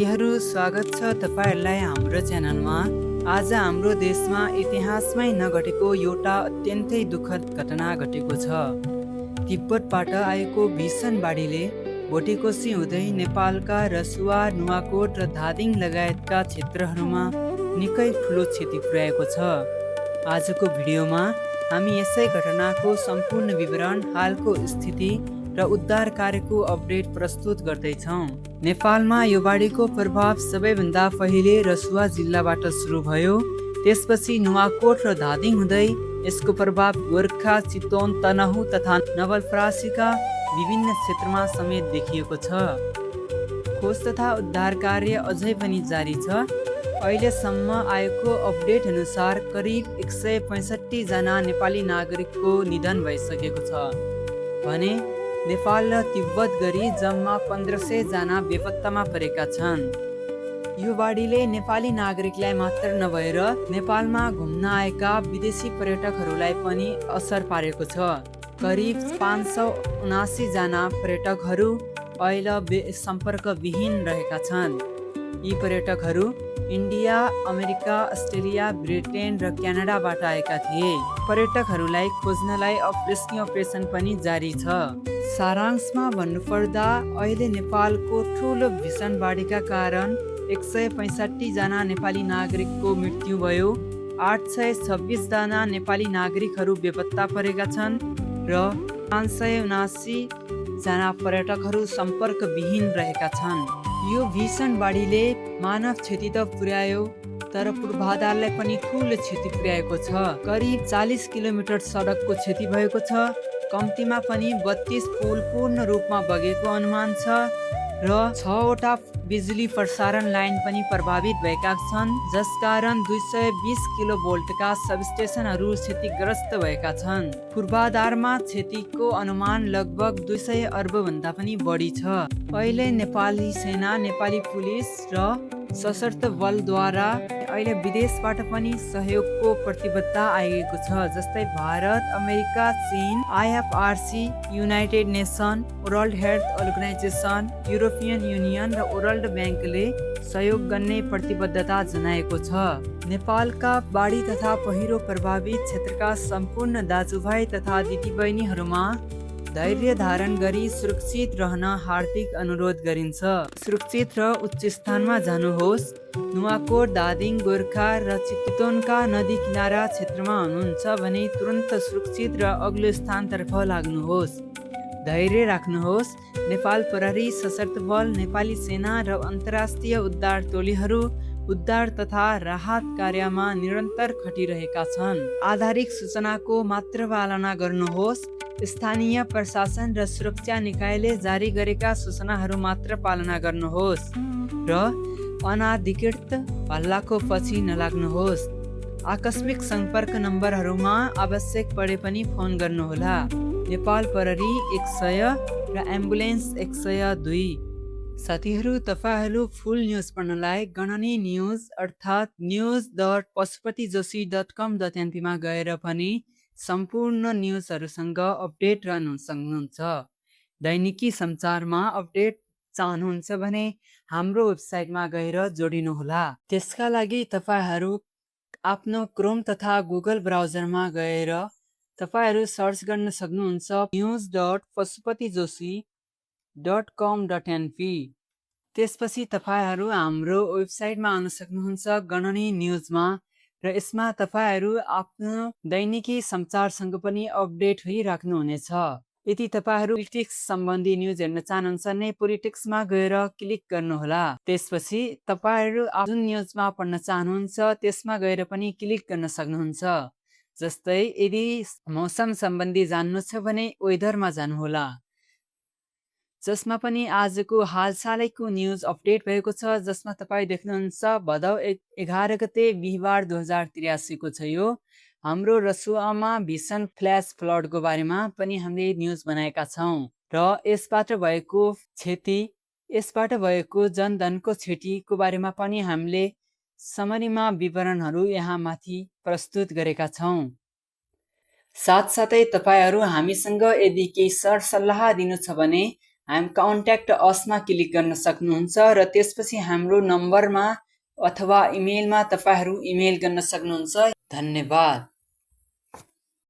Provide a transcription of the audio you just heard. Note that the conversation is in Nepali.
स्वागत छ तपाईहरुलाई हाम्रो च्यानलमा। आज हाम्रो देशमा इतिहासमै नघटेको एउटा अत्यन्तै दुःखद घटना घटेको छ। तिब्बतबाट आएको भीषण बाढीले भोटेकोशी हुँदै नेपालका रसुवा, नुवाकोट र धादिङ लगायतका क्षेत्रहरूमा निकै ठुलो क्षति पुर्याएको छ। आजको भिडियोमा हामी यसै घटनाको सम्पूर्ण विवरण, हालको स्थिति र उद्धार कार्यको अपडेट प्रस्तुत गर्दैछौँ। नेपालमा यो बाढीको प्रभाव सबैभन्दा पहिले रसुवा जिल्लाबाट सुरु भयो। त्यसपछि नुवाकोट र धादिङ हुँदै यसको प्रभाव गोर्खा, चितवन, तनहुँ तथा नवलपरासीका विभिन्न क्षेत्रमा समेत देखिएको छ। खोज तथा उद्धार कार्य अझै पनि जारी छ। अहिलेसम्म आएको अपडेट अनुसार करिब 165 जना नेपाली नागरिकको निधन भइसकेको छ भने नेपाल र तिब्बत गरी जम्मा 1500 जना बेपत्तामा परेका छन्। यो बाढीले नेपाली नागरिकलाई मात्र नभएर नेपालमा घुम्न आएका विदेशी पर्यटकहरूलाई पनि असर पारेको छ। करिब 579 जना पर्यटकहरू अहिले सम्पर्कविहीन रहेका छन्। यी पर्यटकहरू इन्डिया, अमेरिका, अस्ट्रेलिया, ब्रिटेन र क्यानाडाबाट आएका थिए। पर्यटकहरूलाई खोज्नलाई रेस्क्यु अपरेसन पनि जारी छ। सारांशमा भन्नुपर्दा अहिले नेपालको ठुलो भीषण बाढीका कारण 165 जना नेपाली नागरिकको मृत्यु भयो। 826 जना नेपाली नागरिकहरू बेपत्ता परेका छन् र 579 जना पर्यटकहरू सम्पर्कविहीन रहेका छन्। यो भीषण बाढीले मानव क्षति त पुर्यायो, तर पूर्वाधारलाई पनि ठुलो क्षति पुर्याएको छ। करिब 40 किलोमिटर सडकको क्षति भएको छ। कम्तीमा पनि 32 पुल पूर्ण रूपमा बगेको अनुमान छ र 6वटा बिजुली प्रसारण लाइन पनि प्रभावित भएका छन्, जसकारण 220 किलोभोल्टका सबस्टेसनहरू क्षतिग्रस्त भएका छन्। पूर्वाधारमा क्षतिको अनुमान लगभग 200 अर्ब भन्दा पनि बढी छ। अहिले नेपाली सेना, नेपाली पुलिस र सशस्त्र बलद्वारा अहिले विदेशबाट पनि सहयोगको प्रतिबद्धता आएको छ। जस्तै भारत, अमेरिका, चीन, IFRC, United Nation, World Health Organization, European Union र वर्ल्ड ब्याङ्कले सहयोग गर्ने प्रतिबद्धता जनाएको छ। नेपालका बाढी तथा पहिरो प्रभावित क्षेत्रका सम्पूर्ण दाजुभाइ तथा दिदीबहिनीहरूमा धैर्य धारण गरी सुरक्षित रहन हार्दिक अनुरोध गरिन्छ। सुरक्षित र उच्च स्थानमा जानुहोस्। नुवाकोट, धादिङ, गोर्खा र चितवनका नदी किनारा क्षेत्रमा हुनुहुन्छ भने तुरन्त सुरक्षित र अग्लो स्थानतर्फ लाग्नुहोस्। धैर्य राख्नुहोस्। नेपाल प्रहरी, सशस्त्र बल, नेपाली सेना र अन्तर्राष्ट्रिय उद्धार टोलीहरू उद्धार तथा राहत कार्यमा निरन्तर खटिरहेका छन्। आधारिक सूचनाको मात्र पालना गर्नुहोस्। स्थानीय प्रशासन र सुरक्षा निकायले जारी गरेका सूचनाहरू मात्र पालना गर्नुहोस् र अनाधिकृत हल्लाको पछि नलाग्नुहोस्। आकस्मिक सम्पर्क नम्बरहरूमा आवश्यक परे पनि फोन गर्नुहोला। नेपाल प्रहरी 100 र एम्बुलेन्स 102। साथीहरू, तपाईहरू फुल न्युज पढ्नलाई गणनी न्युज अर्थात् news.pashupatijoshi.com.np मा गएर पनि सम्पूर्ण न्युजहरूसँग अपडेट रहन सक्नुहुन्छ। दैनिकी समाचारमा अपडेट चाहनुहुन्छ भने हाम्रो वेबसाइटमा गएर जोडिनुहोला। त्यसका लागि तपाईहरू आफ्नो क्रोम तथा गुगल ब्राउजरमा गएर तपाईहरू सर्च गर्न सक्नुहुन्छ news.pashupatijoshi.com.np। त्यसपछि तपाईहरू हाम्रो वेबसाइटमा आउन सक्नुहुन्छ गणनी न्युजमा र यसमा तपाईहरू आफ्नो दैनिकी समाचारसँग पनि अपडेट भइराख्नुहुनेछ। यदि तपाईहरू पोलिटिक्स सम्बन्धी न्युज हेर्न चाहनुहुन्छ भने पोलिटिक्समा गएर क्लिक गर्नुहोला। त्यसपछि तपाईहरू जुन न्युजमा पढ्न चाहनुहुन्छ त्यसमा गएर पनि क्लिक गर्न सक्नुहुन्छ। जस्तै यदि मौसम सम्बन्धी जान्नु छ भने वेदरमा जानुहोला, जसमा पनि आजको हालसालैको न्युज अपडेट भएको छ, जसमा तपाईँ देख्नुहुन्छ भदौ 11 गते बिहिबार 2083 को छ। यो हाम्रो रसुवामा भीषण फ्ल्यास फ्लडको बारेमा पनि हामीले न्युज बनाएका छौँ र यसबाट भएको क्षति, यसबाट भएको जनधनको क्षतिको बारेमा पनि हामीले समरीमा विवरणहरू यहाँ माथि प्रस्तुत गरेका छौँ। साथसाथै तपाईहरू हामीसँग यदि केही सरसल्लाह दिनु छ भने हामी कन्ट्याक्ट असमा क्लिक गर्न सक्नुहुन्छ र त्यसपछि हाम्रो नम्बरमा अथवा इमेलमा तपाईँहरू इमेल गर्न सक्नुहुन्छ। धन्यवाद।